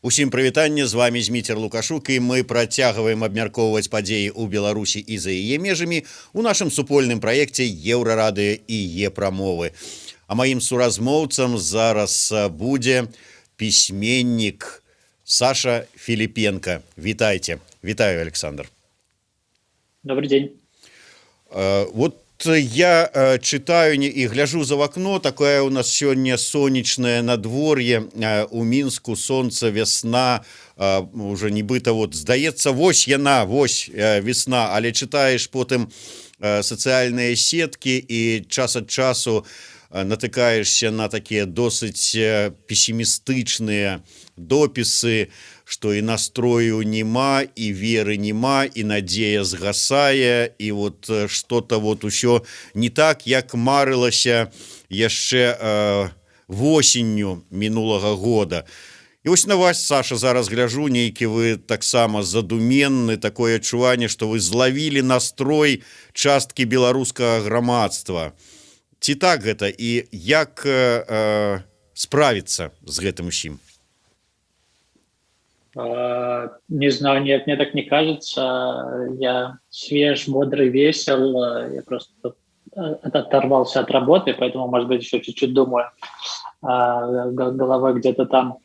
Усім прывітанне, з вами Зміцер Лукашук, і мы працягваем абмяркоўваць падзеі ў Беларусі і за яе межамі у нашым супольным праекце Еўрарадыё і Е-прамовы. А маім суразмоўцам зараз будзе пісьменнік Саша Філіпенка. Вітайце. Вітаю, Александр. Добрый день. Вот я читаю и гляжу за в окно, такое у нас сегодня солнечное надворье, у Минску солнце, весна, уже нібыта вот здаецца, вось яна, вось весна, але читаешь потым социальные сетки и час от часу натыкаешься на такие досыць пессимистычные дописы, что и настрою нема, и веры нема, и надея згасае, и вот что-то вот усё не так, як марылася яшчэ восенню мінулага года. І вось на вас, Саша, зараз гляжу, нейкі вы таксама задуменны, такое адчуванне, што вы злавілі настрой часткі беларускага грамадства. Ці так гэта, і як справіцца з гэтым усім? Не знаю, нет, мне так не кажется. Я свеж, бодрый, весел. Я просто оторвался от работы, поэтому, может быть, еще чуть-чуть думаю. Головой где-то там.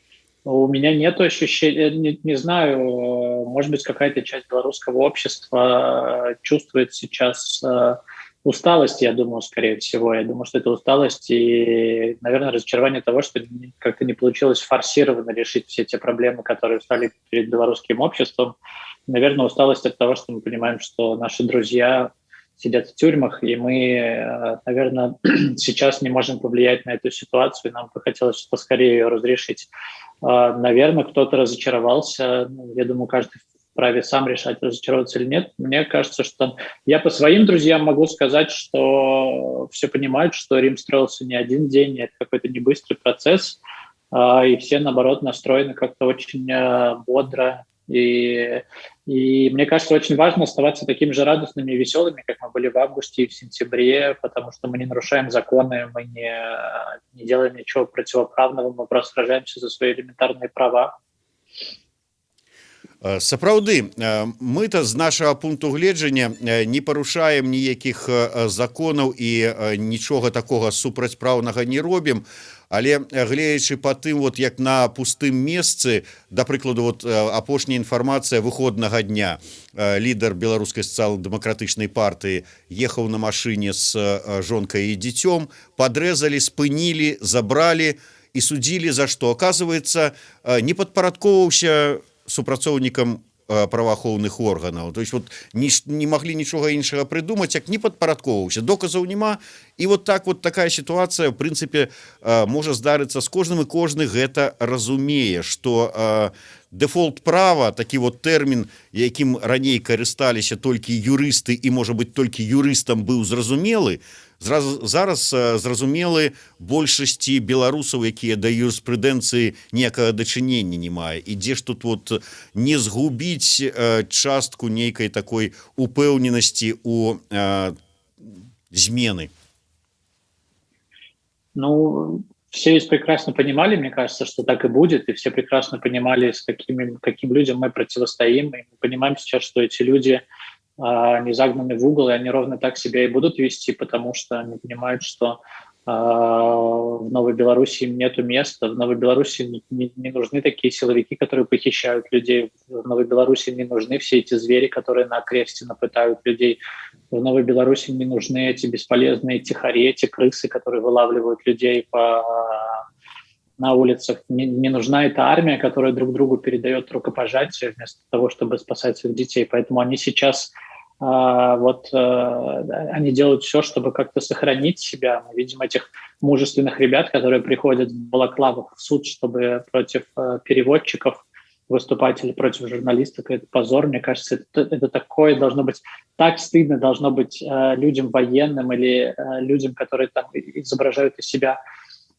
У меня нет ощущения, не знаю, может быть, какая-то часть белорусского общества чувствует сейчас усталость, я думаю, скорее всего. Я думаю, что это усталость и, наверное, разочарование того, что как-то не получилось форсированно решить все те проблемы, которые стали перед белорусским обществом. Наверное, усталость от того, что мы понимаем, что наши друзья сидят в тюрьмах, и мы, наверное, сейчас не можем повлиять на эту ситуацию. Нам бы хотелось поскорее ее разрешить. Наверное, кто-то разочаровался. Я думаю, каждый вправе сам решать, разочароваться или нет. Мне кажется, что я по своим друзьям могу сказать, что все понимают, что Рим строился не один день, это какой-то не быстрый процесс, и все, наоборот, настроены как-то очень бодро. И мне кажется, очень важно оставаться такими же радостными и веселыми, как мы были в августе и в сентябре, потому что мы не нарушаем законы, мы не делаем ничего противоправного, мы просто сражаемся за свои элементарные права. Сапраўды, мы-то з нашага пункту гледжання не парушаем ніякіх законаў і нічога такога супрацьпраўнага не робім, але гледзячы па тым, вот як на пустым месцы, да прыкладу, вот апошняя інфармацыя выходнага дня, лідар беларускай сацыяльна-дэмакратычнай партыі ехаў на машыне з жонкай і дзіцём, падрэзалі, спынілі, забралі і судзілі за што? Оказывается, не падпарадкоўваўся супрацоўнікам праваахоўных органаў. То есть вот не маглі нічога іншага прыдумаць, як не падпарадкоўваўся. Доказаў няма. І вот так вот такая сітуацыя, в прынцыпе, можа здарыцца з кожным, і кожны гэта разумее, што дэфолт права, такі вот тэрмін, якім раней карысталіся толькі юрысты і, можа быць, толькі юрыстам быў зразумелы, зараз зразумелы большасці беларусаў, якія да юрыспрудэнцыі ніякага дачынення не мае. І дзе ж тут вот не згубіць частку нейкай такой упэўненасці у змены? Ну, все ведь прекрасно понимали, мне кажется, что так и будет, и все прекрасно понимали, с каким людям мы противостоим, и мы понимаем сейчас, что эти люди не загнаны в угол, и они ровно так себя и будут вести, потому что они понимают, что в Новой Беларуси им нету места, в Новой Беларуси не нужны такие силовики, которые похищают людей, в Новой Беларуси не нужны все эти звери, которые на окресте напытают людей, в Новой Беларуси не нужны эти бесполезные тихари, эти крысы, которые вылавливают людей на улицах, не нужна эта армия, которая друг другу передает рукопожатие вместо того, чтобы спасать своих детей, поэтому они сейчас они делают все, чтобы как-то сохранить себя. Мы видим этих мужественных ребят, которые приходят в балаклавах в суд, чтобы против переводчиков выступать или против журналистов. Это позор. Мне кажется, это такое должно быть, так стыдно должно быть людям военным или людям, которые там изображают из себя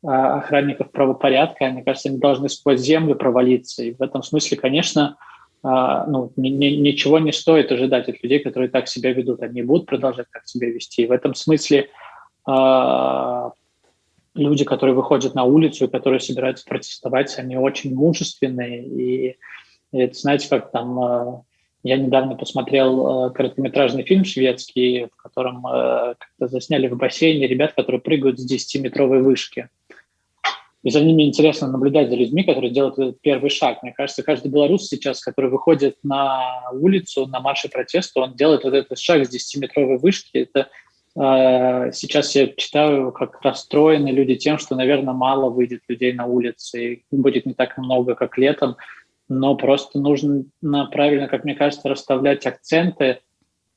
охранников правопорядка. Мне кажется, они должны сквозь землю провалиться. И в этом смысле, конечно, ну, ничего не стоит ожидать от людей, которые так себя ведут. Они будут продолжать так себя вести. И в этом смысле люди, которые выходят на улицу и которые собираются протестовать, они очень мужественные. И это, знаете, как там... Я недавно посмотрел короткометражный фильм шведский, в котором как-то засняли в бассейне ребят, которые прыгают с 10-метровой вышки. И за ними интересно наблюдать за людьми, которые делают этот первый шаг. Мне кажется, каждый белорус сейчас, который выходит на улицу, на марше протеста, он делает вот этот шаг с 10-метровой вышки. Это сейчас я читаю, как расстроены люди тем, что, наверное, мало выйдет людей на улице, и будет не так много, как летом. Но просто нужно правильно, как мне кажется, расставлять акценты.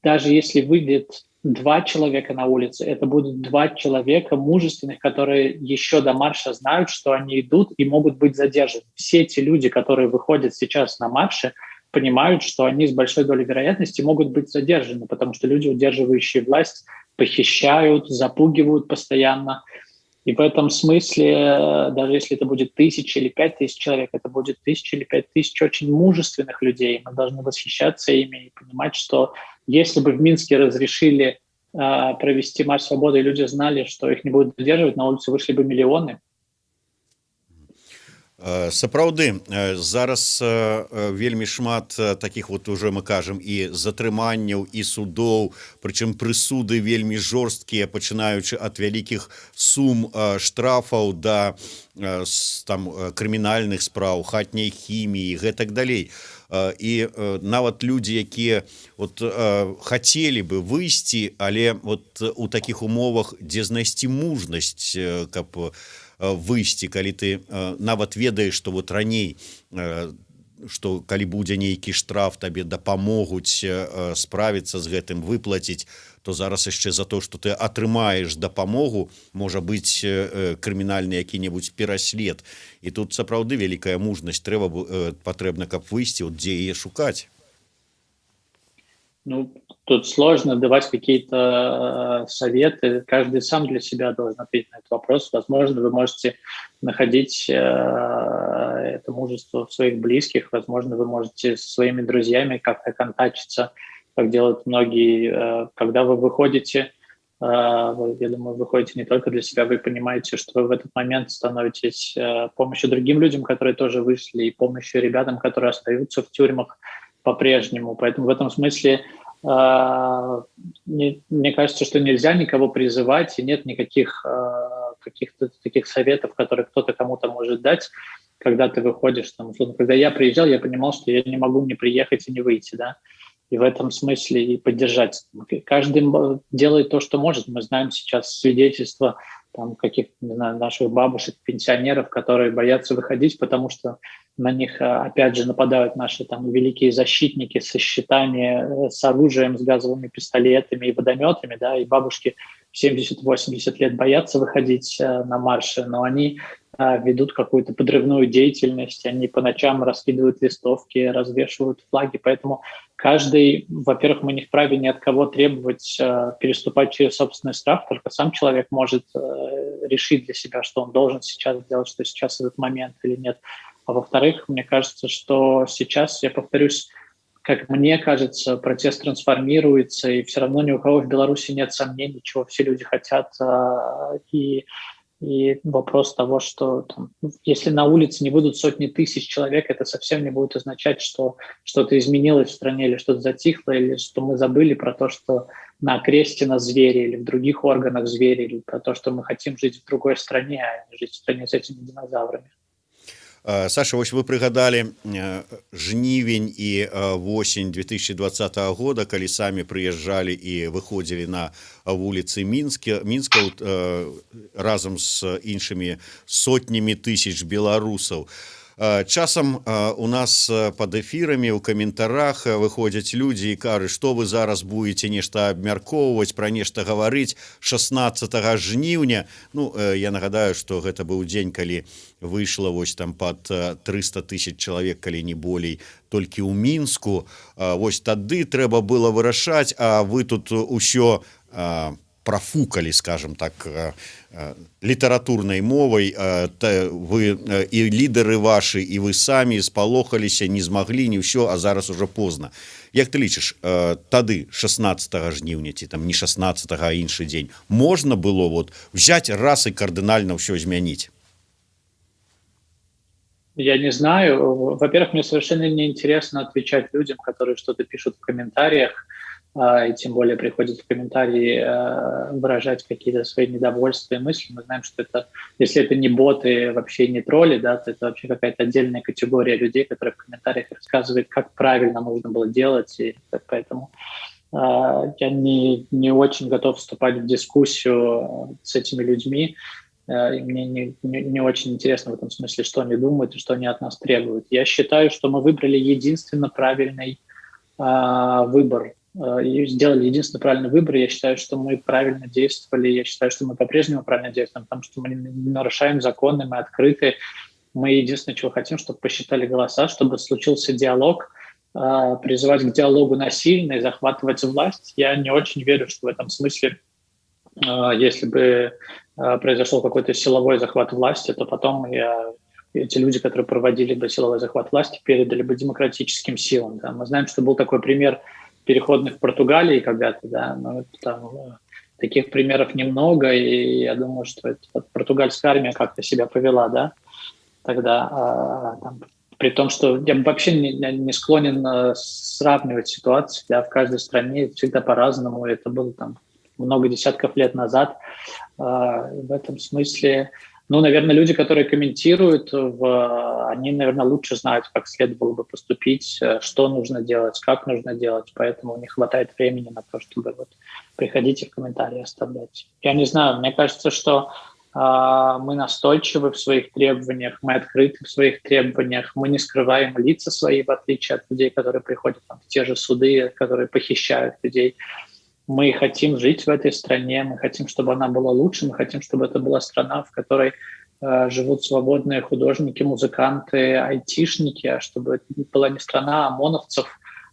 Даже если выйдет 2 человека на улице, это будут 2 человека мужественных, которые еще до марша знают, что они идут и могут быть задержаны. Все эти люди, которые выходят сейчас на марше, понимают, что они с большой долей вероятности могут быть задержаны, потому что люди, удерживающие власть, похищают, запугивают постоянно. И в этом смысле, даже если это будет 1000 или 5000 человек, это будет 1000 или 5000 очень мужественных людей. Мы должны восхищаться ими и понимать, что если бы в Минске разрешили провести марш свободы, и люди знали, что их не будут задерживать, на улицу вышли бы миллионы. Сапраўды, зараз вельмі шмат таких вот уже мы кажам і затрыманняў і судоў, прычым прысуды вельмі жорсткія, пачынаючы ад вялікіх сум штрафаў да там крымінальных спраў, хатняй хіміі, гэтак далей. І нават людзі, якія вот хацелі бы выйсці, але вот у такіх умовах, дзе знайсці мужнасць, каб выйсці, калі ты нават ведаеш, што вот раней, што калі будзе нейкі штраф, табе дапамогуць справіцца з гэтым, выплаціць, то зараз яшчэ за то, што ты атрымаеш дапамогу, можа быць крымінальны які-небудзь пераслед. І тут сапраўды вялікая мужнасць, патрэбна, каб выйсці, от дзе яе шукаць. Ну, тут сложно давать какие-то советы. Каждый сам для себя должен ответить на этот вопрос. Возможно, вы можете находить это мужество в своих близких. Возможно, вы можете со своими друзьями как-то контактироваться, как делают многие. Когда вы выходите, я думаю, выходите не только для себя, вы понимаете, что вы в этот момент становитесь помощью другим людям, которые тоже вышли, и помощью ребятам, которые остаются в тюрьмах по-прежнему. Поэтому в этом смысле мне кажется, что нельзя никого призывать, и нет никаких каких-то таких советов, которые кто-то кому-то может дать, когда ты выходишь. Там, условно, когда я приезжал, я понимал, что я не могу не приехать и не выйти, да, и в этом смысле и поддержать. Каждый делает то, что может. Мы знаем сейчас свидетельства там, каких-то, не знаю, наших бабушек, пенсионеров, которые боятся выходить, потому что на них, опять же, нападают наши там великие защитники со щитами, с оружием, с газовыми пистолетами и водометами, да, и бабушки 70-80 лет боятся выходить на марши, но они ведут какую-то подрывную деятельность, они по ночам раскидывают листовки, развешивают флаги, поэтому каждый, во-первых, мы не вправе ни от кого требовать переступать через собственный страх, только сам человек может решить для себя, что он должен сейчас делать, что сейчас этот момент или нет. А во-вторых, мне кажется, что сейчас, я повторюсь, как мне кажется, протест трансформируется, и все равно ни у кого в Беларуси нет сомнений, чего все люди хотят. И вопрос того, что там, если на улице не будут сотни тысяч человек, это совсем не будет означать, что что-то изменилось в стране, или что-то затихло, или что мы забыли про то, что на кресте нас звери, или в других органах звери, или про то, что мы хотим жить в другой стране, а не жить в стране с этими динозаврами. Саша, вось вы прыгадалі жнівень і восень 2020 года, калі самі прыязджалі і выходзілі на вуліцы Мінска разам з іншымі сотнямі тысяч беларусаў. Часам у нас пад эфірамі ў каментарах выходзяць людзі і кажуць, што вы зараз будете нешта абмяркоўваць, пра нешта гаварыць 16 жніўня. Ну, я нагадаю, што гэта быў дзень, калі выйшла вось там пад 300 тысяч чалавек, калі не болей, толькі ў Мінску. Вось тады трэба было вырашаць, а вы тут усё профукали, скажем так, літаратурнай мовай, вы і лідары вашы і вы самі спалохаліся, не змаглі, не ўсё, а зараз уже позна. Як ты лічыш, тады 16 жніўня ці там не 16, а іншы дзень можна было вот взять раз і кардынальна ўсё змяніць? Я не знаю. Во-первых, мне совершенно неинтересно отвечать людям, которые что-то пишут в комментариях, и тем более приходят в комментарии выражать какие-то свои недовольства и мысли. Мы знаем, что это, если это не боты, вообще не тролли, да, то это вообще какая-то отдельная категория людей, которые в комментариях рассказывают, как правильно нужно было делать. И поэтому я не очень готов вступать в дискуссию с этими людьми. И мне не очень интересно в этом смысле, что они думают и что они от нас требуют. Я считаю, что мы выбрали единственно правильный выбор, и сделали единственно правильный выбор. Я считаю, что мы правильно действовали, я считаю, что мы по-прежнему правильно действуем, потому что мы не нарушаем законы, мы открыты. Мы единственное, чего хотим, чтобы посчитали голоса, чтобы случился диалог. Призывать к диалогу насильно и захватывать власть, я не очень верю, что в этом смысле, если бы произошел какой-то силовой захват власти, то потом эти люди, которые проводили бы силовой захват власти, передали бы демократическим силам. Да. Мы знаем, что был такой пример переходный в Португалии когда-то, да, но там таких примеров немного, и я думаю, что португальская армия как-то себя повела, да, тогда, при том, что я вообще не склонен сравнивать ситуации, да, в каждой стране всегда по-разному, это было там много десятков лет назад. В этом смысле, наверное, люди, которые комментируют, они, наверное, лучше знают, как следовало бы поступить, что нужно делать, как нужно делать, поэтому не хватает времени на то, чтобы приходить и в комментарии оставлять. Я не знаю, мне кажется, что мы настойчивы в своих требованиях, мы открыты в своих требованиях, мы не скрываем лица свои, в отличие от людей, которые приходят в те же суды, которые похищают людей. Мы хотим жить в этой стране, мы хотим, чтобы она была лучше, мы хотим, чтобы это была страна, в которой живут свободные художники, музыканты, айтишники, а чтобы это была не страна ОМОНовцев,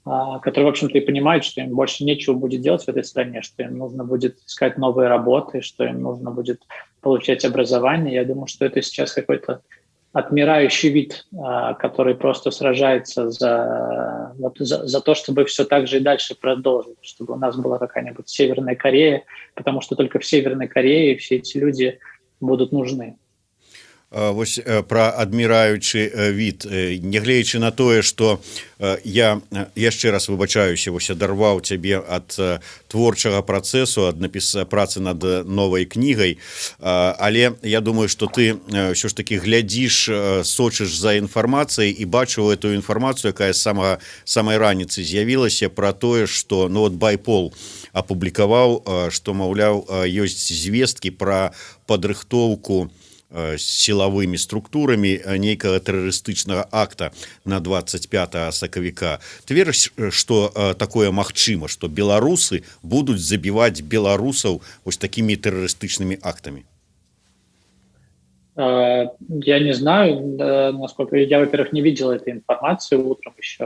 которые, в общем-то, и понимают, что им больше нечего будет делать в этой стране, что им нужно будет искать новые работы, что им нужно будет получать образование. Я думаю, что это сейчас какой-то отмирающий вид, который просто сражается за то, чтобы все так же и дальше продолжить, чтобы у нас была какая-нибудь Северная Корея, потому что только в Северной Корее все эти люди будут нужны. Вось пра адміраючы від, нягледзячы на тое, што я яшчэ раз выбачаюся, вось адарваў цябе ад творчага працэсу, ад працы над новай кнігай, але я думаю, што ты ўсё ж такі глядзіш, сочыш за інфармацыяй і бачыў эту інфармацыю, якая з самай раніцы з'явілася пра тое, што Байпол апублікаваў, што, маўляў, ёсць звесткі пра падрыхтоўку сілавымі структурамі нейкага тэрарыстычнага акта на 25 сакавіка. Ты верыш, што такое магчыма, што беларусы будуць забіваць беларусаў вось такімі тэрарыстычнымі актамі? Я не знаю, насколько... Я, во-первых, не видел этой информации утром еще,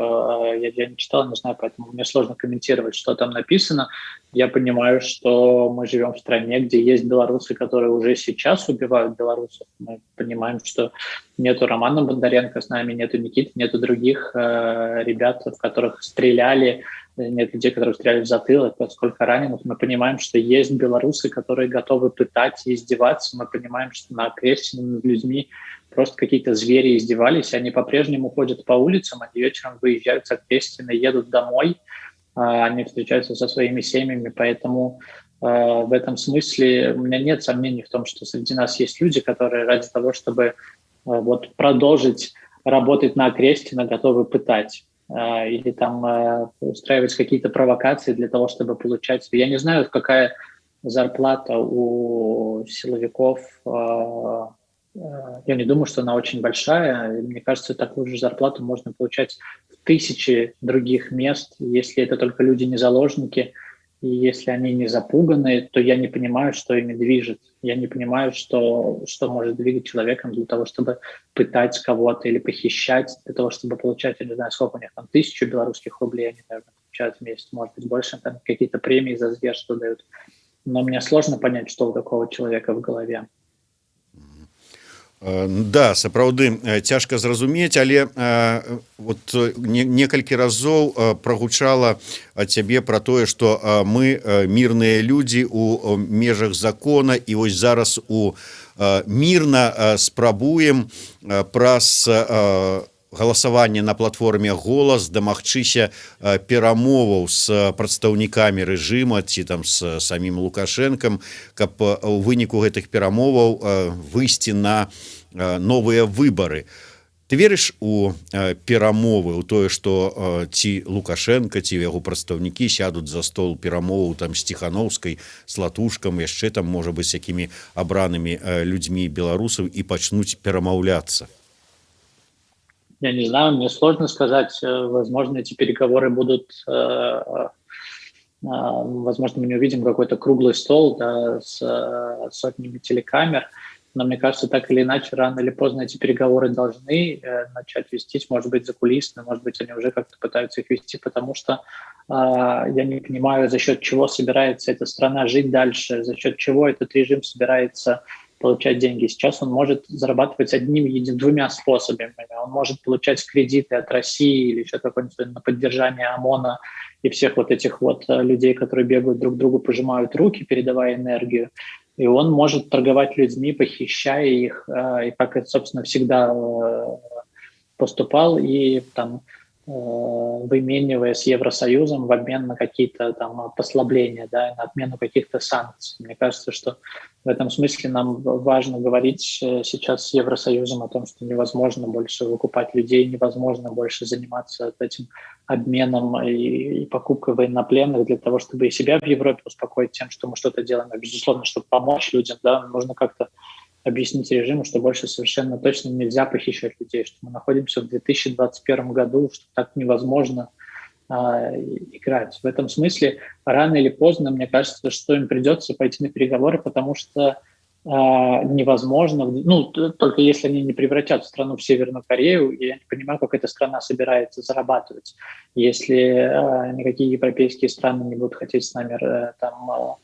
я не читал, не знаю, поэтому мне сложно комментировать, что там написано. Я понимаю, что мы живем в стране, где есть белорусы, которые уже сейчас убивают белорусов. Мы понимаем, что нету Романа Бондаренко с нами, нету Никиты, нету других ребят, в которых стреляли, нет людей, которые стреляли в затылок, сколько раненых. Мы понимаем, что есть белорусы, которые готовы пытать и издеваться. Мы понимаем, что на Кресте над людьми просто какие-то звери издевались. Они по-прежнему ходят по улицам, они вечером выезжают с Крестина, едут домой, они встречаются со своими семьями. Поэтому в этом смысле у меня нет сомнений в том, что среди нас есть люди, которые ради того, чтобы продолжить работать на Крестина, готовы пытать. Или там устраивать какие-то провокации для того, чтобы получать... Я не знаю, какая зарплата у силовиков. Я не думаю, что она очень большая. Мне кажется, такую же зарплату можно получать в 1000 других мест, если это только люди не заложники. И если они не запуганы, то я не понимаю, что ими движет. Я не понимаю, что может двигать человеком для того, чтобы пытать кого-то или похищать, для того, чтобы получать, я не знаю, сколько у них там, 1000 белорусских рублей они, наверное, получают в месяц, может быть, больше, там какие-то премии за зверство дают. но мне сложно понять, что у такого человека в голове. Да, сапраўды цяжка зразумець, але вот некалькі разоў прагучала ад цябе пра тое, што мы мірныя людзі у межах закона, і вось зараз мірна спрабуем праз галасаванне на платформе «Голас» дамагчыся перамоваў з прадстаўнікамі рэжыма ці там з самім Лукашэнкам, каб у выніку гэтых перамоваў выйсці на новыя выбары. Ты верыш у перамовы, у тое, што ці Лукашенко, ці яго прадстаўнікі сядуць за стол перамоваў там з Ціханаўскай, з Латушкам, яшчэ там, можа быць, з якімі абранымі людзьмі беларусаў і пачнуць перамаўляцца? Я не знаю, мне сложно сказать. Возможно, эти переговоры будут... Возможно, мы не увидим какой-то круглый стол, да, с сотнями телекамер, но мне кажется, так или иначе, рано или поздно эти переговоры должны начать вестись, может быть, закулисно, может быть, они уже как-то пытаются их вести, потому что я не понимаю, за счет чего собирается эта страна жить дальше, за счет чего этот режим собирается получать деньги. Сейчас он может зарабатывать двумя способами. Он может получать кредиты от России или еще какое-нибудь на поддержание ОМОНа и всех вот этих вот людей, которые бегают друг другу, пожимают руки, передавая энергию. И он может торговать людьми, похищая их, и как это, собственно, всегда поступал, и там выменивая с Евросоюзом в обмен на какие-то там послабления, да, на отмену каких-то санкций. Мне кажется, что в этом смысле нам важно говорить сейчас с Евросоюзом о том, что невозможно больше выкупать людей, невозможно больше заниматься этим обменом и покупкой военнопленных для того, чтобы и себя в Европе успокоить тем, что мы что-то делаем. А безусловно, чтобы помочь людям, да, нужно как-то объяснить режиму, что больше совершенно точно нельзя похищать людей, что мы находимся в 2021 году, что так невозможно играть. В этом смысле рано или поздно, мне кажется, что им придется пойти на переговоры, потому что невозможно, ну, только если они не превратят страну в Северную Корею, и я не понимаю, как эта страна собирается зарабатывать, если никакие европейские страны не будут хотеть с нами там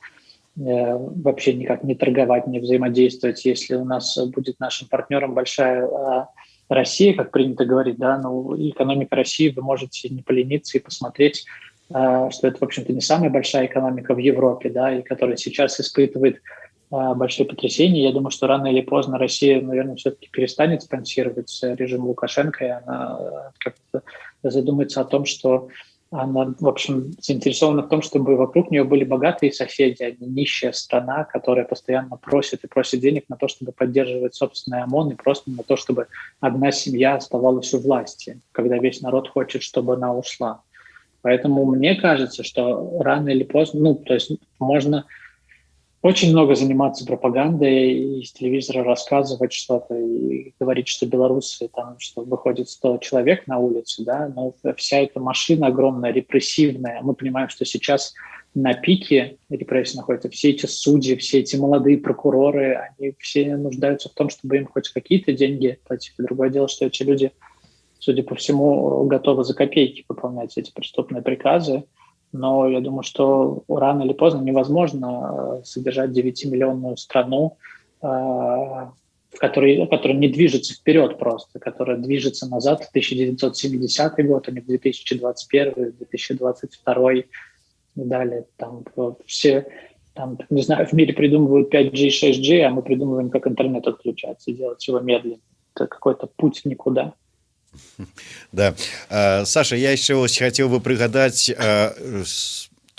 вообще никак не торговать, не взаимодействовать, если у нас будет нашим партнером большая Россия, как принято говорить, да, ну, экономика России, вы можете не полениться и посмотреть, что это, в общем-то, не самая большая экономика в Европе, да, и которая сейчас испытывает большие потрясения. Я думаю, что рано или поздно Россия, наверное, все-таки перестанет спонсировать режим Лукашенко, и она как-то задумается о том, что она, в общем, заинтересована в том, чтобы вокруг нее были богатые соседи, а не нищая страна, которая постоянно просит и просит денег на то, чтобы поддерживать собственный ОМОН, и просто на то, чтобы одна семья оставалась у власти, когда весь народ хочет, чтобы она ушла. Поэтому мне кажется, что рано или поздно, ну, то есть можно очень много заниматься пропагандой и с телевизора рассказывать что-то и говорить, что белорусы, там, что выходит 100 человек на улицу, да, но вся эта машина огромная, репрессивная. Мы понимаем, что сейчас на пике репрессий находятся все эти судьи, все эти молодые прокуроры, они все нуждаются в том, чтобы им хоть какие-то деньги платить. Другое дело, что эти люди, судя по всему, готовы за копейки выполнять эти преступные приказы. Но я думаю, что рано или поздно невозможно содержать 9-миллионную страну, которая не движется вперед просто, которая движется назад в 1970 год, а не в 2021, 2022 и далее. Там все, там, не знаю, в мире придумывают 5G, 6G, а мы придумываем, как интернет отключать и делать его медленно. Это какой-то путь в никуда. Да. Саша, я яшчэ вось хацеў бы прыгадаць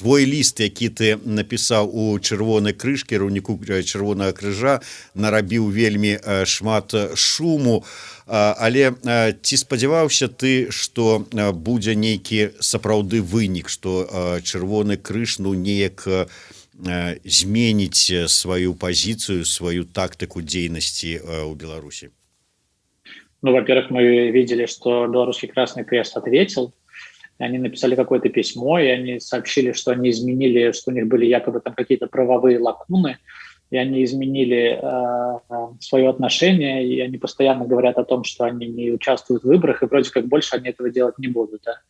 твой ліст, які ты напісаў у чырвонай крыж, кіраўніку чырвонага крыжа, нарабіў вельмі шмат шуму, але ці спадзяваўся ты, што будзе нейкі сапраўды вынік, што чырвоны крыж, ну, неяк зменіць сваю пазіцыю, сваю тактыку дзейнасці ў Беларусі? Ну, во-первых, мы видели, что Белорусский Красный Крест ответил. Они написали какое-то письмо, и они сообщили, что они изменили, что у них были якобы там какие-то правовые лакуны, и они изменили свое отношение, и они постоянно говорят о том, что они не участвуют в выборах, и вроде как больше они этого делать не будут. Да?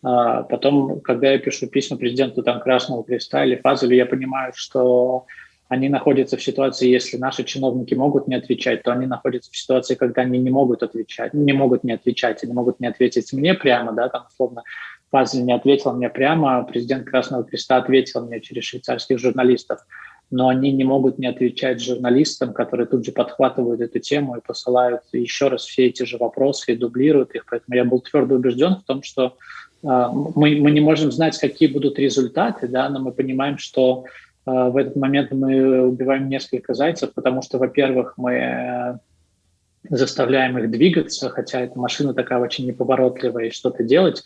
Потом, когда я пишу письма президенту там, Красного Креста или Фазелю, я понимаю, что они находятся в ситуации, если наши чиновники могут не отвечать, то они находятся в ситуации, когда они не могут отвечать, не могут не отвечать, они могут не ответить мне прямо, да, там, условно, Фазель не ответил мне прямо, президент Красного Креста ответил мне через швейцарских журналистов, но они не могут не отвечать журналистам, которые тут же подхватывают эту тему и посылают еще раз все эти же вопросы и дублируют их. Поэтому я был твердо убежден в том, что мы не можем знать, какие будут результаты, да, но мы понимаем, что в этот момент мы убиваем несколько зайцев, потому что, во-первых, мы заставляем их двигаться, хотя эта машина такая очень неповоротливая и что-то делать,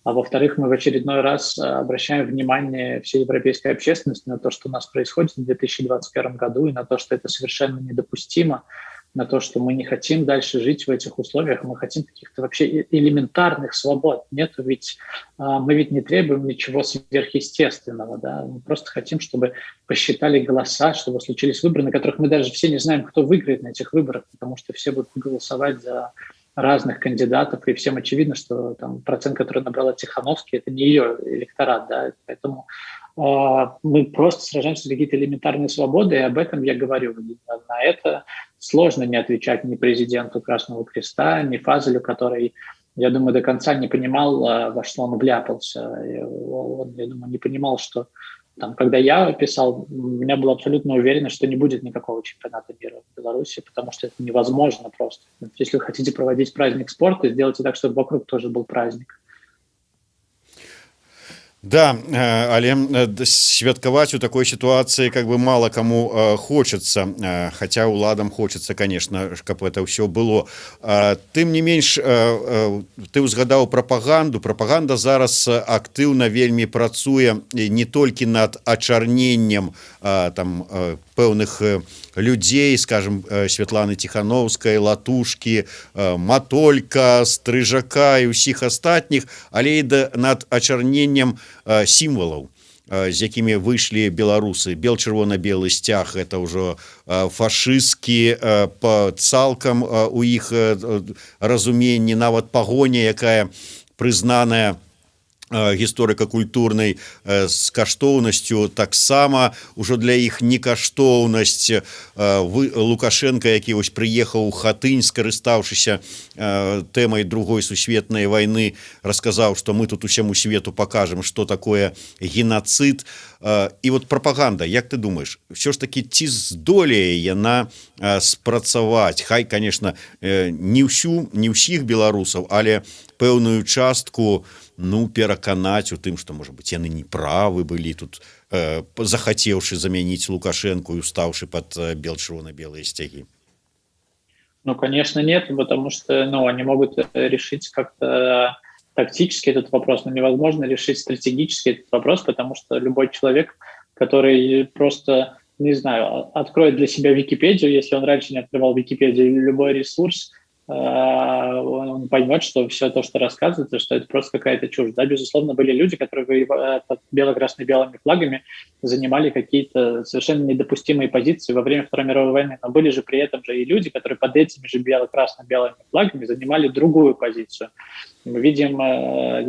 а во-вторых, мы в очередной раз обращаем внимание всей европейской общественности на то, что у нас происходит в 2021 году, и на то, что это совершенно недопустимо, на то, что мы не хотим дальше жить в этих условиях, мы хотим каких-то вообще элементарных свобод. Нет, ведь мы ведь не требуем ничего сверхъестественного, да? Мы просто хотим, чтобы посчитали голоса, чтобы случились выборы, на которых мы даже все не знаем, кто выиграет на этих выборах, потому что все будут голосовать за разных кандидатов, и всем очевидно, что там процент, который набрала Тихановский, это не ее электорат, да, поэтому мы просто сражаемся за какие-то элементарные свободы, и об этом я говорю. На это сложно не отвечать ни президенту Красного Креста, ни Фазелю, который, я думаю, до конца не понимал, во что он вляпался. Он, я думаю, не понимал, что там, когда я писал, у меня была абсолютно уверенность, что не будет никакого чемпионата мира в Беларуси, потому что это невозможно просто. Если вы хотите проводить праздник спорта, сделайте так, чтобы вокруг тоже был праздник. Да, але святкаваць у такой сітуацыі как бы мало кому хочется, хотя уладам хочется, конечно, каб это ўсё было. Тым не менш, ты узгадаў прапаганда зараз актыўна вельмі працуе не толькі над ачарненнем там пэўных людзей, скажем, Святланы Тихановскай, Латушкі, Матолька, Стрыжака і ўсіх астатніх, але і над ачарненнем сімвалаў, з якімі выйшлі беларусы. Бел-чырвона-белы сцяг — это ўжо фашысцкі цалкам у іх разуменні, нават пагоня, якая прызнаная гісторыка-культурнай з каштоўнасцю, таксама ўжо для іх некаштоўнасць. Лукашенко, які вось прыехаў у Хатынь, скарыстаўшыся тэмай другой сусветнай вайны, расказаў, што мы тут усяму свету пакажам, што такое генацыд. І вот прапаганда, як ты думаеш, все ж таки ці здолее яна спрацаваць? Хай, конечно, не ўсіх беларусаў, але пэўную частку пераканаць у тым, што, можа быць, яны неправы былі тут, захацеўшы замяніць Лукашенко і устаўшы пад бел-чырвона-белыя сцягі. Конечно, нет, потому что они могут решить как-то тактически этот вопрос, но невозможно решить стратегически этот вопрос, потому что любой человек, который просто, не знаю, откроет для себя Википедию, если он раньше не открывал Википедию, или любой ресурс, он поймет, что все то, что рассказывается, что это просто какая-то чушь. Да, безусловно, были люди, которые под бело-красно-белыми флагами занимали какие-то совершенно недопустимые позиции во время Второй мировой войны, но были же при этом же и люди, которые под этими же бело-красно-белыми флагами занимали другую позицию. Мы видим,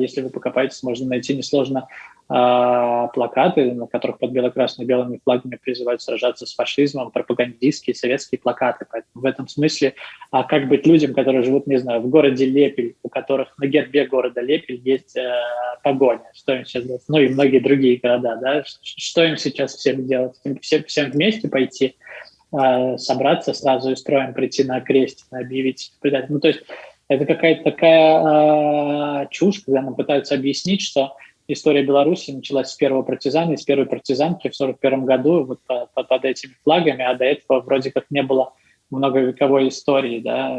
если вы покопаетесь, можно найти несложно плакаты, на которых под бело-красно-белыми флагами призывают сражаться с фашизмом, пропагандистские советские плакаты. Поэтому в этом смысле, как быть людям, которые живут, не знаю, в городе Лепель, у которых на гербе города Лепель есть погоня, что им сейчас делать? И многие другие города, да? Что им сейчас всем делать? Всем вместе пойти, собраться сразу и строем прийти на крестик, объявить предатель. То есть это какая-то такая чушь, когда нам пытаются объяснить, что история Беларуси началась с первого партизана, с первой партизанки в 1941 году вот под этими флагами, а до этого вроде как не было многовековой истории. Да?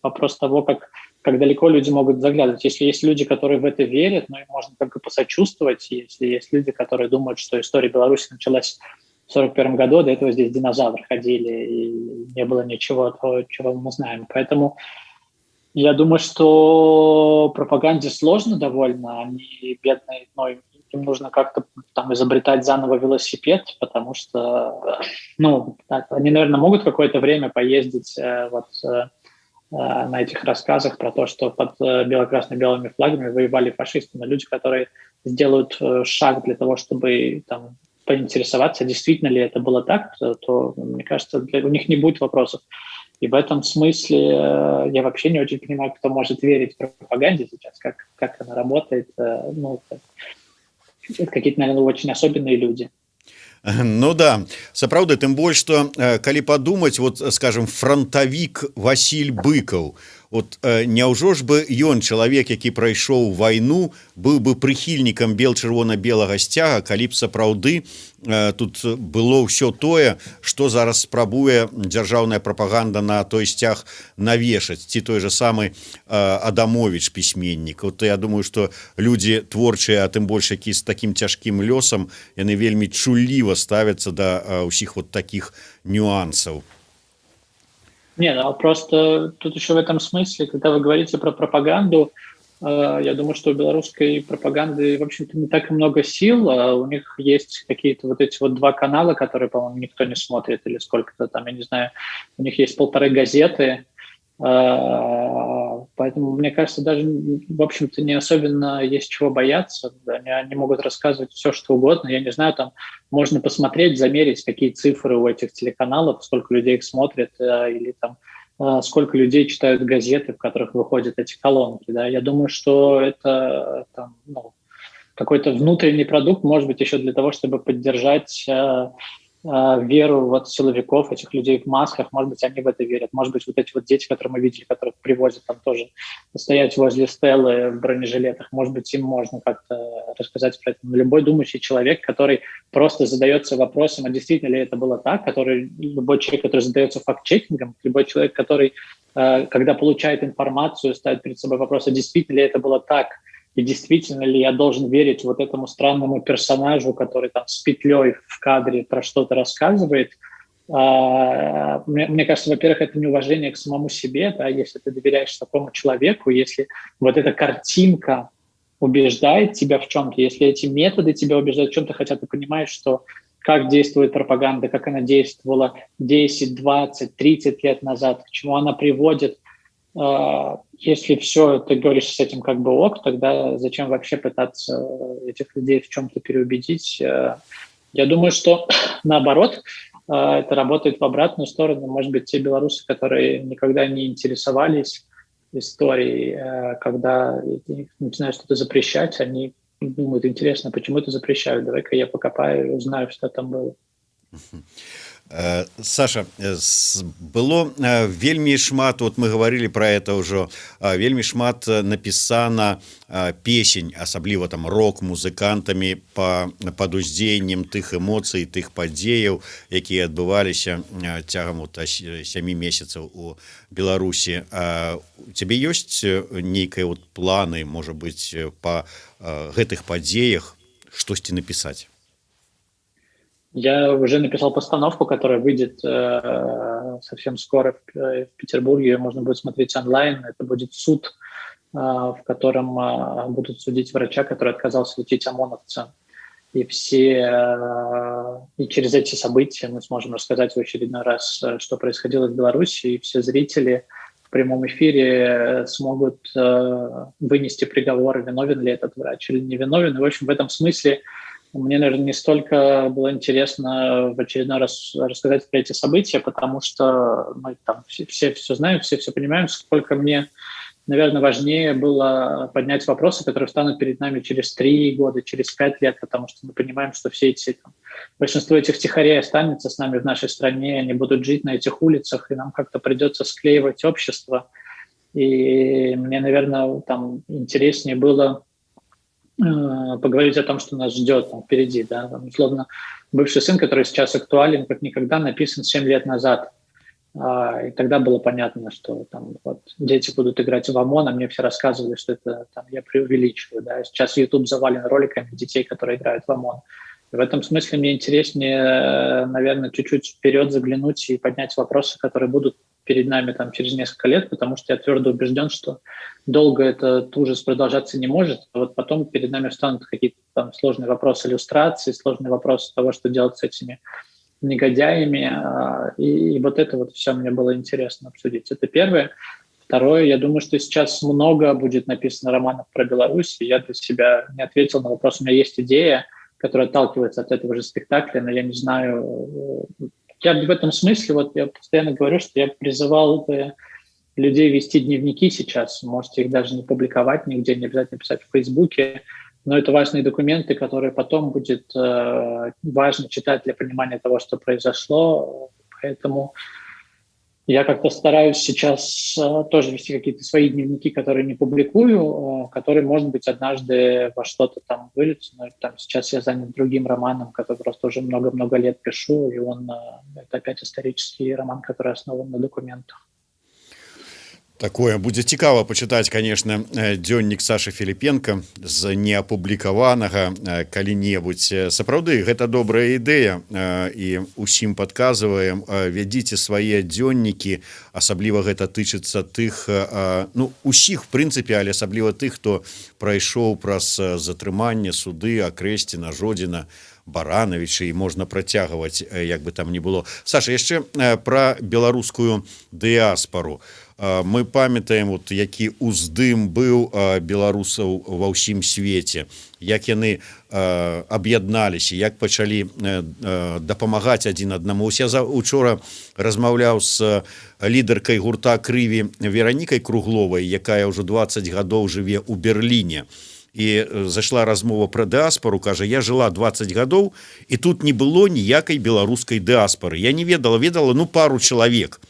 Вопрос того, как далеко люди могут заглядывать. Если есть люди, которые в это верят, им можно только посочувствовать. Если есть люди, которые думают, что история Беларуси началась в 1941 году, до этого здесь динозавры ходили, и не было ничего того, чего мы знаем. Поэтому я думаю, что пропаганде сложно довольно, они бедные, но им нужно как-то там изобретать заново велосипед, потому что, они, наверное, могут какое-то время поездить на этих рассказах про то, что под бело-красно-белыми флагами воевали фашисты, но люди, которые сделают шаг для того, чтобы там поинтересоваться, действительно ли это было так, то мне кажется, у них не будет вопросов. И в этом смысле я вообще не очень понимаю, кто может верить в пропаганде сейчас, как она работает. Ну, это какие-то, наверное, очень особенные люди. Ну да, сапраўды, тым больш што калі падумаць, вот скажем, фронтавік Васіль Быкаў, вот няўжо ж бы ён, чалавек, які прайшоў вайну, быў бы прыхільнікам бел-чырвона-белага сцяга, калі б сапраўды тут было ўсё тое, што зараз спрабуе дзяржаўная прапаганда на той сцяг навешаць, ці той же самы Адамович, пісьменнік. Вот я думаю, што людзі творчыя, а тым больш які з такім цяжкім лёсам, яны вельмі чулліва ставятся до усіх вот таких нюансов. Не, ну просто тут еще в этом смысле, когда вы говорите про пропаганду, я думаю, что у белорусской пропаганды, в общем-то, не так и много сил. У них есть какие-то вот эти вот 2 канала, которые, по-моему, никто не смотрит, или сколько-то там, я не знаю. У них есть 1,5 газеты. Поэтому, мне кажется, даже, в общем-то, не особенно есть чего бояться. Они могут рассказывать все, что угодно. Я не знаю, там можно посмотреть, замерить, какие цифры у этих телеканалов, сколько людей их смотрят, или там сколько людей читают газеты, в которых выходят эти колонки. Да? Я думаю, что это там, какой-то внутренний продукт, может быть, еще для того, чтобы поддержать веру вот силовиков, этих людей в масках, может быть, они в это верят. Может быть, вот эти вот дети, которые мы видели, которых привозят там тоже стоять возле стелы в бронежилетах, может быть, им можно как-то рассказать про это. Но любой думающий человек, который просто задается вопросом, а действительно ли это было так, любой человек, который задается факт-чекингом, любой человек, который, когда получает информацию, ставит перед собой вопрос, а действительно ли это было так, и действительно ли я должен верить вот этому странному персонажу, который там с петлей в кадре про что-то рассказывает. Мне кажется, во-первых, это неуважение к самому себе, да, если ты доверяешь такому человеку, если вот эта картинка убеждает тебя в чем-то, если эти методы тебя убеждают в чем-то, хотя ты понимаешь, что как действует пропаганда, как она действовала 10, 20, 30 лет назад, к чему она приводит. Если все, ты говоришь с этим как бы ок, тогда зачем вообще пытаться этих людей в чем-то переубедить? Я думаю, что наоборот, это работает в обратную сторону. Может быть, те белорусы, которые никогда не интересовались историей, когда начинают что-то запрещать, они думают, интересно, почему это запрещают? Давай-ка я покопаю и узнаю, что там было. Саша, было вельмі шмат, вот мы говорили про это ўжо, вельмі шмат напісана песень, асабліва там рок-музыкантамі пад уздзеяннем тых эмоцый, тых падзеяў, якія адбываліся цягам 7 месяцаў у Беларусі. У цябе ёсць нейкія вот планы, можа быць, па гэтых падзеях штосьці напісаць? Я уже написал постановку, которая выйдет совсем скоро в Петербурге. Ее можно будет смотреть онлайн. Это будет суд, в котором будут судить врача, который отказался лечить ОМОНовца. И через эти события мы сможем рассказать в очередной раз, что происходило в Беларуси, и все зрители в прямом эфире смогут вынести приговор, виновен ли этот врач или не виновен. И, в общем, в этом смысле мне, наверное, не столько было интересно в очередной раз рассказать про эти события, потому что мы там все знаем, все понимаем, сколько мне, наверное, важнее было поднять вопросы, которые встанут перед нами через 3 года, через 5 лет, потому что мы понимаем, что большинство этих тихарей останется с нами в нашей стране, они будут жить на этих улицах, и нам как-то придется склеивать общество. И мне, наверное, там интереснее было поговорить о том, что нас ждет там впереди. Да? Там, условно, бывший сын, который сейчас актуален, как никогда, написан 7 лет назад. И тогда было понятно, что там, вот, дети будут играть в ОМОН, а мне все рассказывали, что это там, я преувеличиваю. Да? Сейчас YouTube завален роликами детей, которые играют в ОМОН. И в этом смысле мне интереснее, наверное, чуть-чуть вперед заглянуть и поднять вопросы, которые будут перед нами там, через несколько лет, потому что я твердо убежден, что долго этот ужас продолжаться не может. А вот потом перед нами встанут какие-то там сложные вопросы иллюстрации, сложные вопросы того, что делать с этими негодяями. И вот это вот все мне было интересно обсудить. Это первое. Второе, я думаю, что сейчас много будет написано романов про Беларусь, и я для себя не ответил на вопрос. У меня есть идея, которая отталкивается от этого же спектакля, но я не знаю. Я в этом смысле, вот я постоянно говорю, что я призывал бы людей вести дневники сейчас. Можете их даже не публиковать нигде, не обязательно писать в Фейсбуке, но это важные документы, которые потом будет важно читать для понимания того, что произошло. Поэтому я как-то стараюсь сейчас тоже вести какие-то свои дневники, которые не публикую, которые, может быть, однажды во что-то там выльются. Но там сейчас я занят другим романом, который просто уже много-много лет пишу, и это опять исторический роман, который основан на документах. Такое будзе цікава пачытаць, конечно, дзённік Сашы Філіпенка з неапублікаванага калі-небудзь. Сапраўды, гэта добрая ідэя, і усім падказваем, вядзіце свае дзённікі, асабліва гэта тычыцца тых, усіх, в прынцыпе, але асабліва тых, хто прайшоў праз затрыманне, суды, Акрэсціна, Жодзіна, Баранавіча, і можна працягваць, як бы там ні было. Саша, яшчэ пра беларускую дыяспару. Мы памятаем, які ўздым быў беларусаў ва ўсім свеце, як яны аб'ядналіся, як пачалі дапамагаць адзін аднаму. Я учора размаўляў з лідаркай гурта «Крыві» Веранікай Кругловай, якая ўжо 20 гадоў жыве ў Берліне. І зайшла размова пра дыаспару, кажа, я жыла 20 гадоў, і тут не было ніякай беларускай дыаспары. Я не ведала, пару чалавек.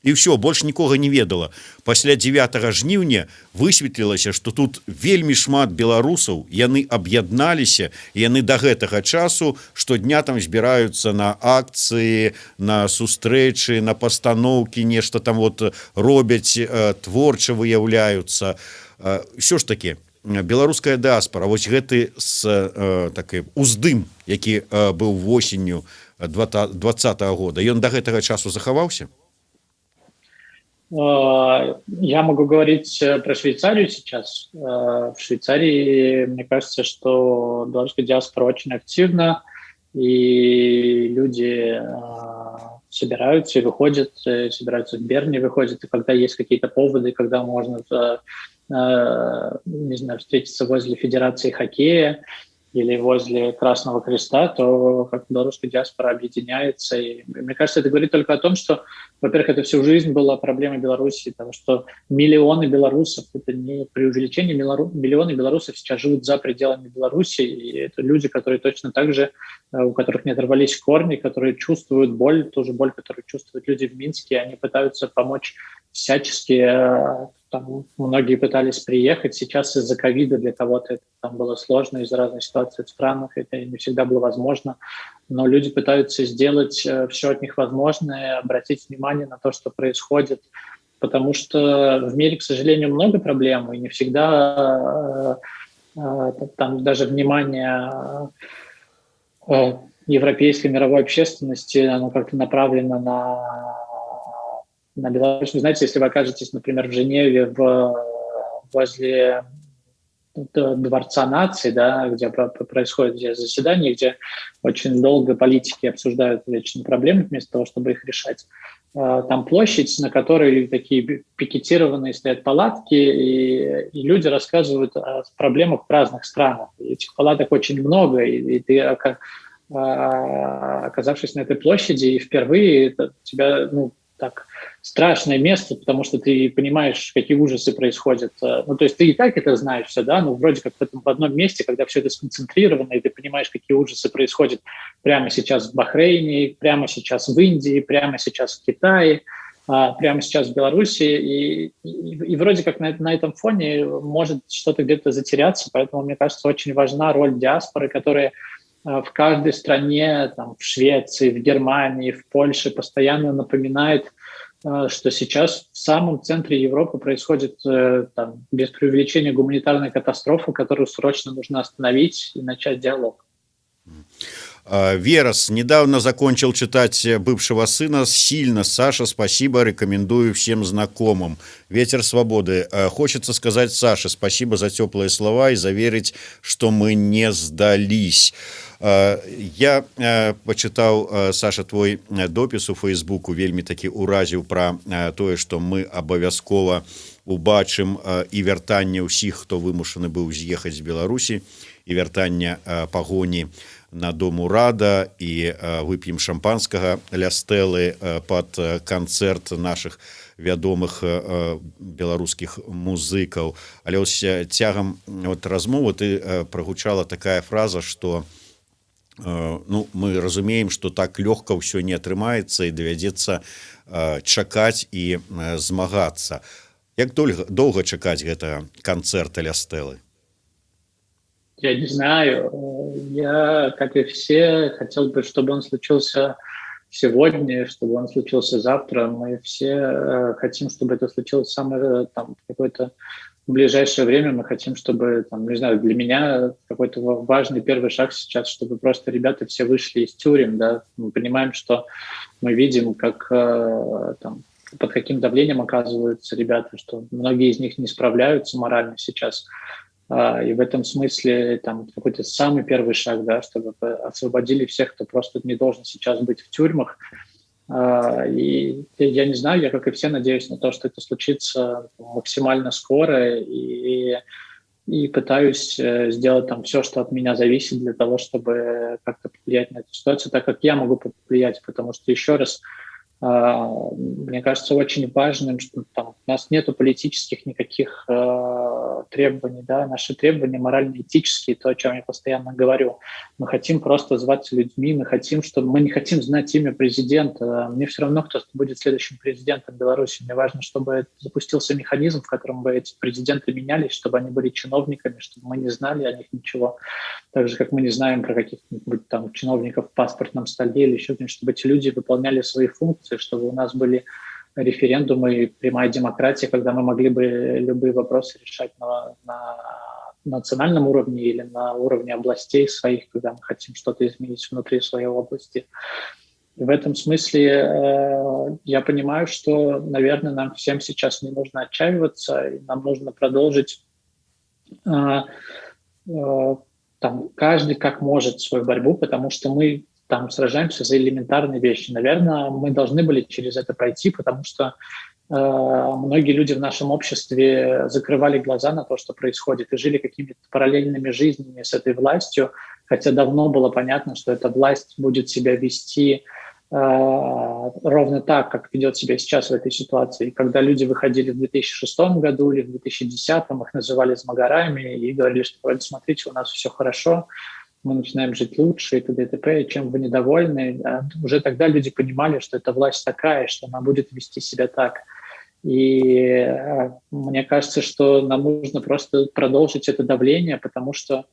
І ўсё, больш нікога не ведала. Пасля 9 жніўня высветлілася, што тут вельмі шмат беларусаў, яны аб'ядналіся, яны да гэтага часу штодня там збіраюцца на акцыі, на сустрэчы, на пастаноўкі, нешта там робяць, творча выяўляюцца. Ўсё ж такі, беларуская дыаспара, вось гэты такі ўздым, які быў восенню 2020 года, ён да гэтага часу захаваўся? Я могу говорить про Швейцарию сейчас. В Швейцарии, мне кажется, что белорусская диаспора очень активна, и люди собираются и выходят, собираются в Берне, выходят, и когда есть какие-то поводы, когда можно, не знаю, встретиться возле Федерации хоккея или возле Красного Креста, то как белорусская диаспора объединяется. И мне кажется, это говорит только о том, что, во-первых, это всю жизнь была проблема Беларуси, потому что миллионы белорусов, это не преувеличение, миллионы белорусов сейчас живут за пределами Беларуси, и это люди, которые точно так же, у которых не оторвались корни, которые чувствуют боль, ту же боль, которую чувствуют люди в Минске, они пытаются помочь всячески. Там многие пытались приехать, сейчас из-за ковида для кого-то это там было сложно, из-за разных ситуаций в странах, это не всегда было возможно, но люди пытаются сделать все от них возможное, обратить внимание на то, что происходит, потому что в мире, к сожалению, много проблем, и не всегда там даже внимание европейской мировой общественности, оно как-то направлено на Беларусь. Вы знаете, если вы окажетесь, например, в Женеве возле Дворца наций, да, где происходит заседание, где очень долго политики обсуждают вечные проблемы вместо того, чтобы их решать. Там площадь, на которой такие пикетированные стоят палатки, и люди рассказывают о проблемах в разных странах. И этих палаток очень много, и ты, оказавшись на этой площади, и впервые это тебя, так страшное место, потому что ты понимаешь, какие ужасы происходят. То есть ты и так это знаешь все, да, вроде как в одном месте, когда все это сконцентрировано, и ты понимаешь, какие ужасы происходят прямо сейчас в Бахрейне, прямо сейчас в Индии, прямо сейчас в Китае, прямо сейчас в Беларуси, и вроде как на этом фоне может что-то где-то затеряться, поэтому, мне кажется, очень важна роль диаспоры, которая в каждой стране, там, в Швеции, в Германии, в Польше постоянно напоминает, что сейчас в самом центре Европы происходит, там, без преувеличения, гуманитарная катастрофа, которую срочно нужно остановить и начать диалог. Верас недавно закончил читать «Бывшего сына». Сильно, Саша, спасибо, рекомендую всем знакомым. «Ветер свободы». Хочется сказать Саше спасибо за теплые слова и заверить, что мы не сдались. Я пачытаў, Саша, твой допіс у Фейсбуку, вельмі такі уразіў пра тое, што мы абавязкова убачым і вяртанне ўсіх, хто вымушаны быў з'ехаць з Беларусі, і вяртання пагоні на дом урада, і вып'ем шампанскага ля стэлы пад канцэрт нашых вядомых беларускіх музыкаў. Але ось цягам размовы ты прагучала такая фраза, што мы разумеем, што так лёгка ўсё не атрымаецца і давядзецца чакаць і змагацца. Як доўга чакаць гэтага канцэрта ля стэлы? Я не знаю. Я, как и все, хотел бы, чтобы он случился сегодня, чтобы он случился завтра. Мы все хотим, чтобы это случилось самое какое-то в ближайшее время. Мы хотим, чтобы, не знаю, для меня какой-то важный первый шаг сейчас, чтобы просто ребята все вышли из тюрем, да. Мы понимаем, что мы видим, как под каким давлением оказываются ребята, что многие из них не справляются морально сейчас. И в этом смысле какой-то самый первый шаг, да, чтобы освободили всех, кто просто не должен сейчас быть в тюрьмах. И я не знаю, я, как и все, надеюсь на то, что это случится максимально скоро, и пытаюсь сделать все, что от меня зависит, для того, чтобы как-то повлиять на эту ситуацию, так как я могу повлиять, потому что, еще раз, мне кажется очень важным, что у нас нету политических никаких требований, да, наши требования морально-этические, то, о чем я постоянно говорю. Мы хотим просто зваться людьми, мы не хотим знать имя президента. Мне все равно, кто будет следующим президентом Беларуси. Мне важно, чтобы запустился механизм, в котором бы эти президенты менялись, чтобы они были чиновниками, чтобы мы не знали о них ничего. Так же, как мы не знаем про каких-нибудь чиновников в паспортном столе или еще что-нибудь, чтобы эти люди выполняли свои функции, чтобы у нас были референдумы и прямая демократия, когда мы могли бы любые вопросы решать на национальном уровне или на уровне областей своих, когда мы хотим что-то изменить внутри своей области. И в этом смысле я понимаю, что, наверное, нам всем сейчас не нужно отчаиваться, и нам нужно продолжить каждый как может свою борьбу, потому что мы сражаемся за элементарные вещи. Наверное, мы должны были через это пройти, потому что многие люди в нашем обществе закрывали глаза на то, что происходит, и жили какими-то параллельными жизнями с этой властью, хотя давно было понятно, что эта власть будет себя вести ровно так, как ведет себя сейчас в этой ситуации. И когда люди выходили в 2006 году или в 2010, их называли змагарами и говорили, что смотрите, у нас все хорошо, мы начинаем жить лучше и т.д. и т.п., чем вы недовольны. Уже тогда люди понимали, что эта власть такая, что она будет вести себя так. И мне кажется, что нам нужно просто продолжить это давление, потому что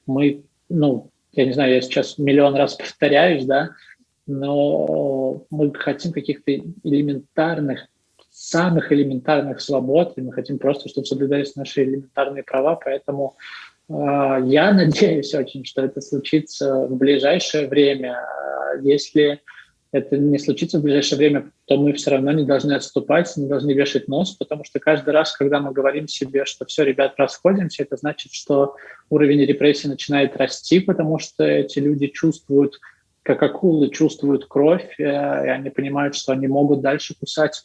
мы, я не знаю, я сейчас миллион раз повторяюсь, да, но мы хотим каких-то элементарных, самых элементарных свобод, и мы хотим просто, чтобы соблюдались наши элементарные права, поэтому я надеюсь очень, что это случится в ближайшее время. Если это не случится в ближайшее время, то мы все равно не должны отступать, не должны вешать нос, потому что каждый раз, когда мы говорим себе, что все, ребят, расходимся, это значит, что уровень репрессий начинает расти, потому что эти люди чувствуют, как акулы чувствуют кровь, и они понимают, что они могут дальше кусать.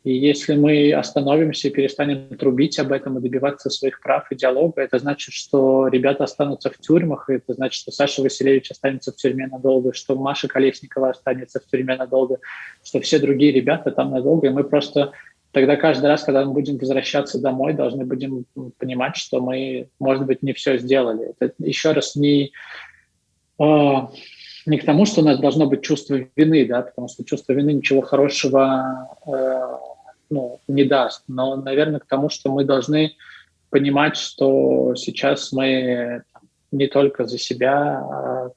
И если мы остановимся и перестанем трубить об этом и добиваться своих прав и диалога, это значит, что ребята останутся в тюрьмах, и это значит, что Саша Василевич останется в тюрьме надолго, что Маша Колесникова останется в тюрьме надолго, что все другие ребята там надолго, и мы просто тогда каждый раз, когда мы будем возвращаться домой, должны будем понимать, что мы, может быть, не все сделали. Это еще раз не к тому, что у нас должно быть чувство вины, да, потому что чувство вины ничего хорошего не даст, но, наверное, к тому, что мы должны понимать, что сейчас мы не только за себя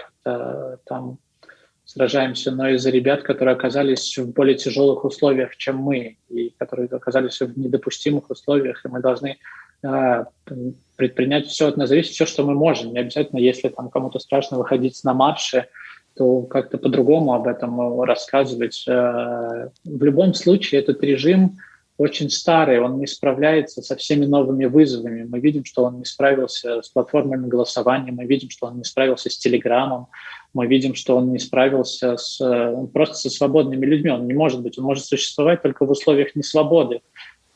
сражаемся, но и за ребят, которые оказались в более тяжелых условиях, чем мы, и которые оказались в недопустимых условиях, и мы должны предпринять все от нас зависит, все, что мы можем. Не обязательно, если кому-то страшно выходить на марши, то как-то по-другому об этом рассказывать. В любом случае этот режим очень старый, он не справляется со всеми новыми вызовами. Мы видим, что он не справился с платформами голосования, мы видим, что он не справился с Телеграмом, мы видим, что он не справился просто со свободными людьми. Он не может быть, он может существовать только в условиях несвободы.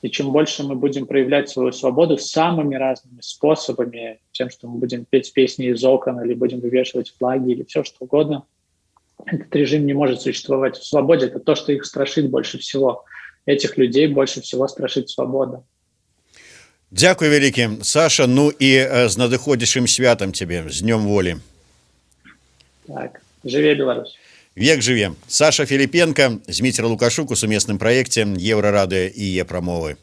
И чем больше мы будем проявлять свою свободу самыми разными способами, тем, что мы будем петь песни из окон, или будем вывешивать флаги, или все что угодно, этот режим не может существовать в свободе. Это то, что их страшит больше всего. Этих людей больше всего страшит свобода. Дзякуй вялікі, Саша. Ну і з надыходзячым святам цябе, з днём волі. Так, живе Беларусь. Век жыве. Саша Філіпенка, Зміцер Лукашук у сумесным праекце Еўрарадыё і Е-прамовы.